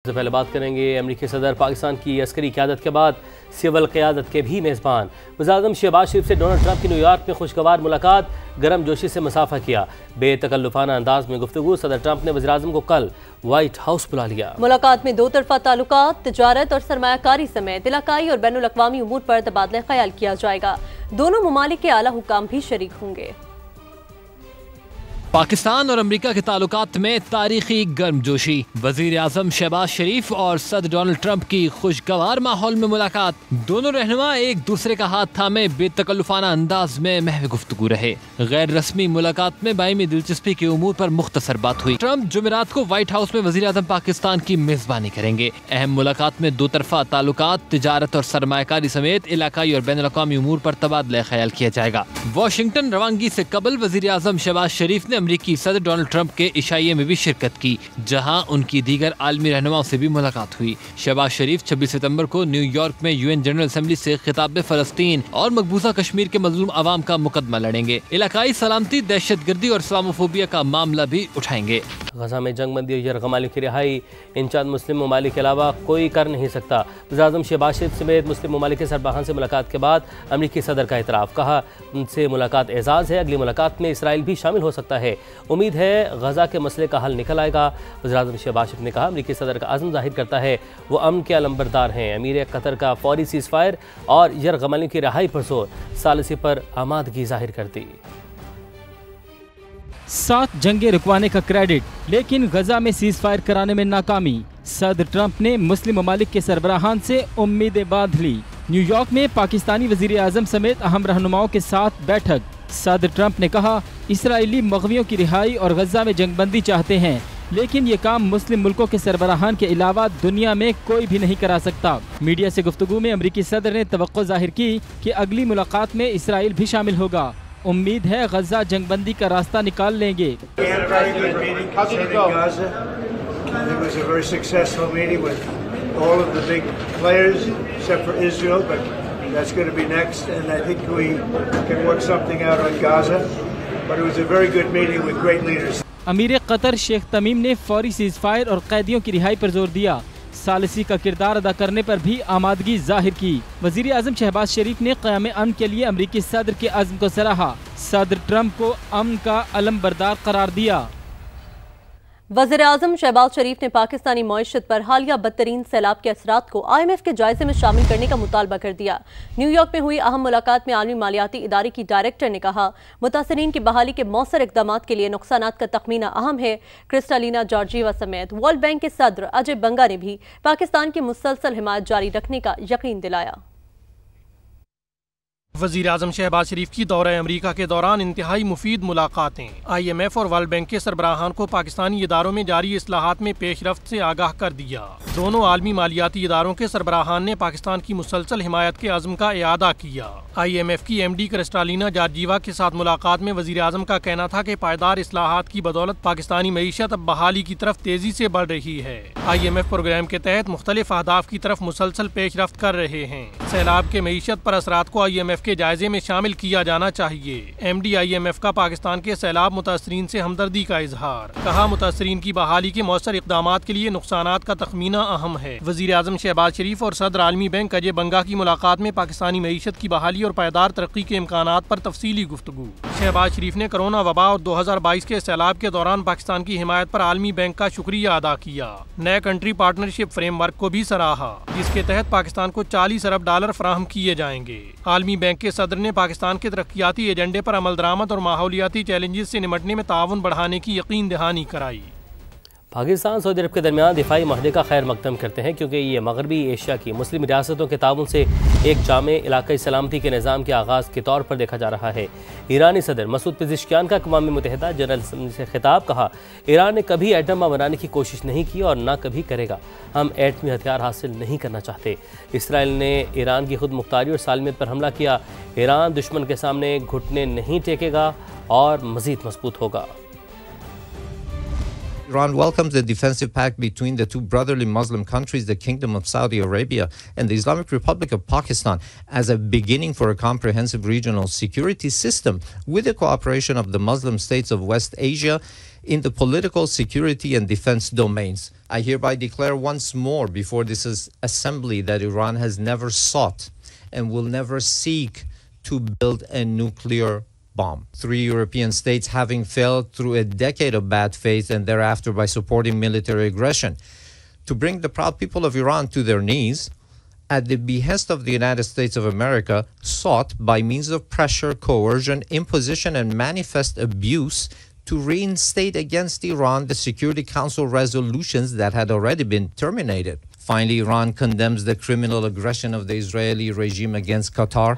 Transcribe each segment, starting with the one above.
سے پہلے بات کریں گے امریکی صدر پاکستان کی عسکری قیادت کے بعد سول قیادت کے بھی میزبان وزیراعظم شہباز شریف سے ڈونلڈ ٹرمپ کی نیو یارک میں خوشگوار ملاقات گرم جوشی سے مسافہ کیا بے تکلفانہ انداز میں گفتگو صدر ٹرمپ نے وزیراعظم کو کل وائٹ ہاؤس بلا لیا ملاقات میں دو طرفہ تعلقات تجارت اور سرمایہ کاری سمیت علاقائی اور بین الاقوامی امور پر تبادلہ خیال کیا جائے گا دونوں ممالک کے اعلیٰ حکام بھی شریک ہوں گے پاکستان اور امریکہ کے تعلقات میں تاریخی گرم جوشی وزیر اعظم شہباز شریف اور صدر ڈونلڈ ٹرمپ کی خوشگوار ماحول میں ملاقات دونوں رہنما ایک دوسرے کا ہاتھ تھامے بے تکلفانہ انداز میں محو گفتگو رہے غیر رسمی ملاقات میں باہمی دلچسپی کے امور پر مختصر بات ہوئی ٹرمپ جمعرات کو وائٹ ہاؤس میں وزیر اعظم پاکستان کی میزبانی کریں گے اہم ملاقات میں دو طرفہ تعلقات تجارت اور سرمایہ کاری سمیت علاقائی اور بین الاقوامی امور پر تبادلہ خیال کیا جائے گا واشنگٹن روانگی سے قبل وزیر اعظم شہباز شریف نے امریکی صدر ڈونلڈ ٹرمپ کے عشائیے میں بھی شرکت کی جہاں ان کی دیگر عالمی رہنماؤں سے بھی ملاقات ہوئی شہباز شریف 26 ستمبر کو نیو یارک میں UN جنرل اسمبلی سے خطاب فلسطین اور مقبوضہ کشمیر کے مظلوم عوام کا مقدمہ لڑیں گے علاقائی سلامتی دہشت گردی اور اسلاموفوبیا کا معاملہ بھی اٹھائیں گے غزہ میں جنگ بندی اور یرغمالیوں کی رہائی ان چند مسلم ممالک کے علاوہ کوئی کر نہیں سکتا وزیر اعظم شہباز شریف سمیت مسلم ممالک کے سربراہان سے ملاقات کے بعد امریکی صدر کا اعتراف کہا ان سے ملاقات اعزاز ہے اگلی ملاقات میں اسرائیل بھی شامل ہو سکتا ہے امید ہے غزہ کے مسئلے کا حل نکل آئے گا وزیر اعظم شہباز شریف نے کہا امریکی صدر کا عزم ظاہر کرتا ہے وہ امن کے علمبردار ہیں امیر قطر کا فوری سیز فائر اور یرغمالیوں کی رہائی پر زور ثالثی پر آمادگی ظاہر کر دی 7 جنگیں رکوانے کا کریڈٹ لیکن غزہ میں سیز فائر کرانے میں ناکامی صدر ٹرمپ نے مسلم ممالک کے سربراہان سے امیدیں باندھ لی نیو یارک میں پاکستانی وزیر اعظم سمیت اہم رہنماؤں کے ساتھ بیٹھک صدر ٹرمپ نے کہا اسرائیلی مغویوں کی رہائی اور غزہ میں جنگ بندی چاہتے ہیں لیکن یہ کام مسلم ملکوں کے سربراہان کے علاوہ دنیا میں کوئی بھی نہیں کرا سکتا میڈیا سے گفتگو میں امریکی صدر نے توقع ظاہر کی کہ اگلی ملاقات میں اسرائیل بھی شامل ہوگا امید ہے غزہ جنگ بندی کا راستہ نکال لیں گے That's going to be next, and I think we can work something out on Gaza. But it was a very good meeting with great leaders. امیر قطر شیخ تمیم نے فوری سیز فائر اور قیدیوں کی رہائی پر زور دیا ثالثی کا کردار ادا کرنے پر بھی آمادگی ظاہر کی وزیر اعظم شہباز شریف نے قیام امن کے لیے امریکی صدر کے عزم کو سراہا صدر ٹرمپ کو امن کا علم بردار قرار دیا وزیر اعظم شہباز شریف نے پاکستانی معیشت پر حالیہ بدترین سیلاب کے اثرات کو IMF کے جائزے میں شامل کرنے کا مطالبہ کر دیا نیو یارک میں ہوئی اہم ملاقات میں عالمی مالیاتی ادارے کی ڈائریکٹر نے کہا متاثرین کی بحالی کے مؤثر اقدامات کے لیے نقصانات کا تخمینہ اہم ہے کرسٹالینا جارجیوا سمیت ورلڈ بینک کے صدر اجے بنگا نے بھی پاکستان کی مسلسل حمایت جاری رکھنے کا یقین دلایا وزیر اعظم شہباز شریف کی دورہ امریکہ کے دوران انتہائی مفید ملاقاتیں IMF اور ورلڈ بینک کے سربراہان کو پاکستانی اداروں میں جاری اصلاحات میں پیش رفت سے آگاہ کر دیا دونوں عالمی مالیاتی اداروں کے سربراہان نے پاکستان کی مسلسل حمایت کے عزم کا اعادہ کیا IMF کی MD کرسٹالینا جارجیوا کے ساتھ ملاقات میں وزیر اعظم کا کہنا تھا کہ پائیدار اصلاحات کی بدولت پاکستانی معیشت اب بحالی کی طرف تیزی سے بڑھ رہی ہے IMF پروگرام کے تحت مختلف اہداف کی طرف مسلسل پیش رفت کر رہے ہیں سیلاب کے معیشت پر اثرات کو IMF کے جائزے میں شامل کیا جانا چاہیے MD IMF کا پاکستان کے سیلاب متاثرین سے ہمدردی کا اظہار کہا متاثرین کی بحالی کے مؤثر اقدامات کے لیے نقصانات کا تخمینہ اہم ہے وزیر اعظم شہباز شریف اور صدر عالمی بینک اجے بنگا کی ملاقات میں پاکستانی معیشت کی بحالی اور پائیدار ترقی کے امکانات پر تفصیلی گفتگو شہباز شریف نے کرونا وبا اور 2022 کے سیلاب کے دوران پاکستان کی حمایت پر عالمی بینک کا شکریہ ادا کیا نئے کنٹری پارٹنرشپ فریم ورک کو بھی سراہا جس کے تحت پاکستان کو $40 ارب فراہم کیے جائیں گے عالمی بینک کے صدر نے پاکستان کے ترقیاتی ایجنڈے پر عمل درآمد اور ماحولیاتی چیلنجز سے نمٹنے میں تعاون بڑھانے کی یقین دہانی کرائی پاکستان سعودی عرب کے درمیان دفاعی معاہدے کا خیر مقدم کرتے ہیں کیونکہ یہ مغربی ایشیا کی مسلم ریاستوں کے تعاون سے ایک جامع علاقائی سلامتی کے نظام کے آغاز کے طور پر دیکھا جا رہا ہے ایرانی صدر مسعود پزشکیان کا اقوام متحدہ جنرل اسمبلی سے خطاب کہا ایران نے کبھی ایٹم بم بنانے کی کوشش نہیں کی اور نہ کبھی کرے گا ہم ایٹمی ہتھیار حاصل نہیں کرنا چاہتے اسرائیل نے ایران کی خود مختاری اور سالمیت پر حملہ کیا ایران دشمن کے سامنے گھٹنے نہیں ٹیکے گا اور مزید مضبوط ہوگا Iran welcomes the defensive pact between the two brotherly Muslim countries, the Kingdom of Saudi Arabia and the Islamic Republic of Pakistan, as a beginning for a comprehensive regional security system with the cooperation of the Muslim states of West Asia in the political, security, and defense domains. I hereby declare once more before this assembly that Iran has never sought and will never seek to build a nuclear bomb. 3 European states having failed through a decade of bad faith and thereafter by supporting military aggression to bring the proud people of Iran to their knees at the behest of the United States of America, sought by means of pressure, coercion, imposition, and manifest abuse to reinstate against Iran the Security Council resolutions that had already been terminated. Finally, Iran condemns the criminal aggression of the Israeli regime against Qatar.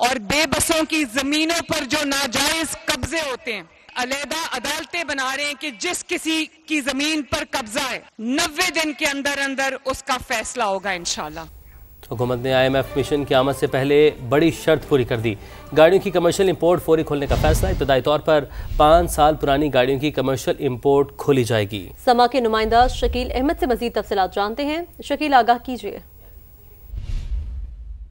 اور بے بسوں کی زمینوں پر جو ناجائز قبضے ہوتے ہیں علیحدہ عدالتیں بنا رہے ہیں کہ جس کسی کی زمین پر قبضہ ہے 90 دن کے اندر اندر اس کا فیصلہ ہوگا انشاءاللہ۔ حکومت نے IMF مشن کی آمد سے پہلے بڑی شرط پوری کر دی، گاڑیوں کی کمرشل امپورٹ فوری کھولنے کا فیصلہ، ابتدائی طور پر 5 سال پرانی گاڑیوں کی کمرشل امپورٹ کھولی جائے گی۔ سما کے نمائندہ شکیل احمد سے مزید تفصیلات جانتے ہیں۔ شکیل، آگاہ کیجیے۔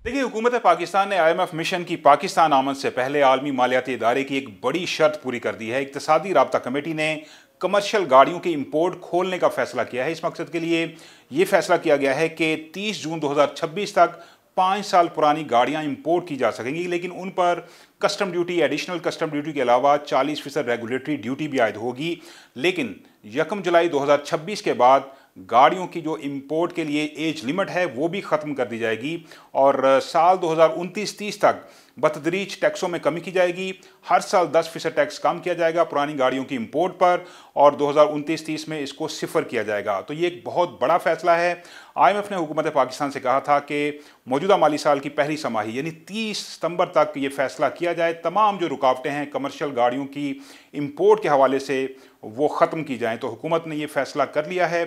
دیکھیں، حکومت پاکستان نے IMF مشن کی پاکستان آمد سے پہلے عالمی مالیاتی ادارے کی ایک بڑی شرط پوری کر دی ہے۔ اقتصادی رابطہ کمیٹی نے کمرشل گاڑیوں کی امپورٹ کھولنے کا فیصلہ کیا ہے۔ اس مقصد کے لیے یہ فیصلہ کیا گیا ہے کہ 30 جون 2026 تک 5 سال پرانی گاڑیاں امپورٹ کی جا سکیں گی، لیکن ان پر custom duty, additional custom duty کے علاوہ 40% ریگولیٹری ڈیوٹی بھی عائد ہوگی۔ لیکن 1 جولائی 2026 کے بعد گاڑیوں کی جو امپورٹ کے لیے ایج لمٹ ہے وہ بھی ختم کر دی جائے گی، اور سال 2029-30 تک بتدریج ٹیکسوں میں کمی کی جائے گی۔ ہر سال 10% ٹیکس کم کیا جائے گا پرانی گاڑیوں کی امپورٹ پر، اور 2029-30 میں اس کو 0 کیا جائے گا۔ تو یہ ایک بہت بڑا فیصلہ ہے۔ IMF نے حکومت پاکستان سے کہا تھا کہ موجودہ مالی سال کی پہلی سماہی یعنی 30 ستمبر تک یہ فیصلہ کیا جائے، تمام جو رکاوٹیں ہیں کمرشل گاڑیوں کی امپورٹ کے حوالے سے وہ ختم کی جائیں۔ تو حکومت نے یہ فیصلہ کر لیا ہے۔